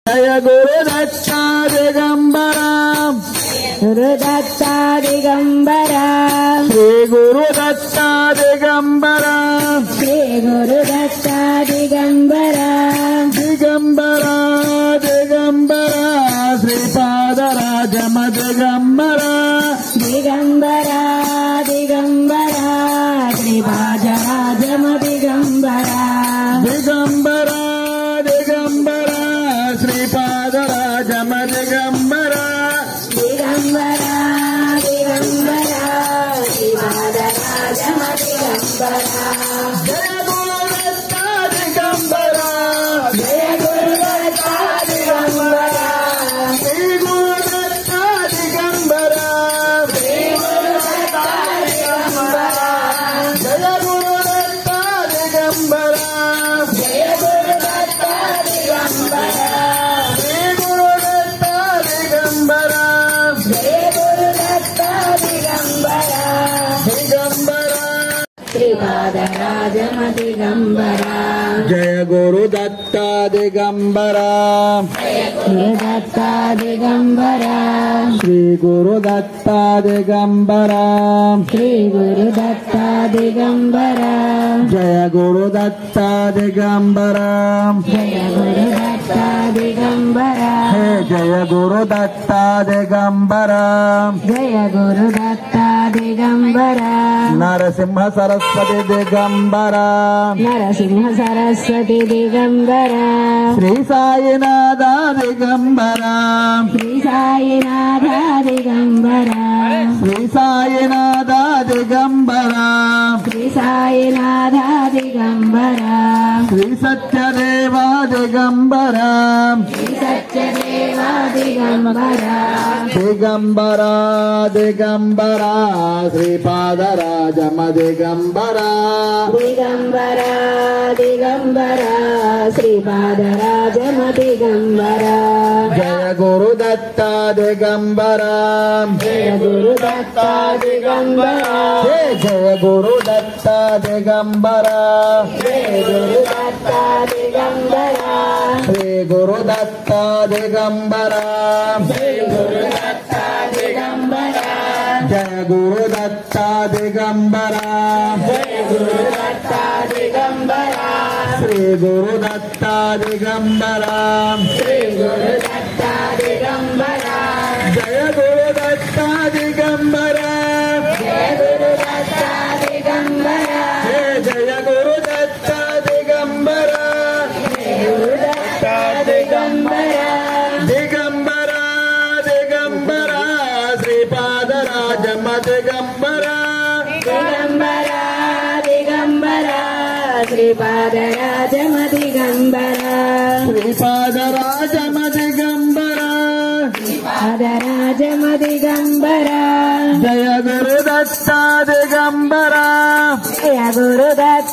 जय गुरुदत्ता दिगंबरा गुरुदत्ता दिगंबरा श्री गुरुदत्ता दिगंबरा श्री गुरुदत्ता दिगंबरा दिगंबरा दिगंबरा श्रीपादराजम दिगंबरा दिगंबरा दिगंबरा श्रीपादराजम दिगंबरा दिगंबरा दिगंबरा श्रीपादराजम दिगंबरा दिगंबरा दिगंबरा श्रीपादराजम दिगंबरा जय गुरुदत्ता दिगंबरा जय गुरुदत्ता दिगंबरा श्री गुरुदत्ता दिगंबरा श्री गुरुदत्ता दिगंबरा जय गुरुदत्ता दिगंबरा जय गुरुदत्ता दिगंबरा श्री गुरुदत्ता दिगंबरा जय गुरुदत्ता दिगंबरा दिगंबरा श्रीपादराजम दिगंबरा जय गुरुदत्ता दिगंबरा गुरुदत्ता दिगंबरा श्री गुरुदत्ता दिगंबरा श्री गुरुदत्ता दिगंबरा जय गुरुदत्ता दिगंबरा जय गुरुदत्ता दिगंबरा हे जय गुरुदत्ता दिगंबरा जय गुरुदत्ता दिगंबरा नरसिंह सरस्वती दिगंबरा नरसिंह सरस्वती दिगंबरा श्री साईनाथ दिगंबरा श्री साईनाथ दिगंबरा श्री साईनाथ दिगंबरा श्री साईनाथ दिगंबरा श्री सत्यदेव दिगंबरा श्री सत्यदेव दिगंबरा दिगंबरा दिगंबरा श्रीपादराजम दिगंबरा दिगंबरा दिगंबरा श्रीपादराजम दिगंबरा जय गुरुदत्ता दिगंबरा जय गुरुदत्ता दिगंबरा हे जय गुरुदत्ता दिगंबरा जय गुरुदत्ता दिगंबरा श्री गुरुदत्ता दिगंबरा जय गुरुदत्ता दिगंबरा जय गुरुदत्ता दिगंबरा जय गुरुदत्ता दिगंबरा श्री गुरुदत्ता दिगंबरा श्री गुरुदत्ता दिगंबरा जय गुरुदत्ता दिगंबरा जय गुरुदत्ता दिगंबरा हे जय गुरुदत्ता दिगंबरा गुरुदत्ता दिगंबरा दिगंबरा दिगंबरा श्रीपादराजम दिगंबरा दिगंबरा दिगंबरा श्रीपादराजम दिगंबरा श्रीपादराजम दिगंबरा पादराजम दिगंबरा जय गुरुदत्ता दिगंबरा जय गुरुदत्ता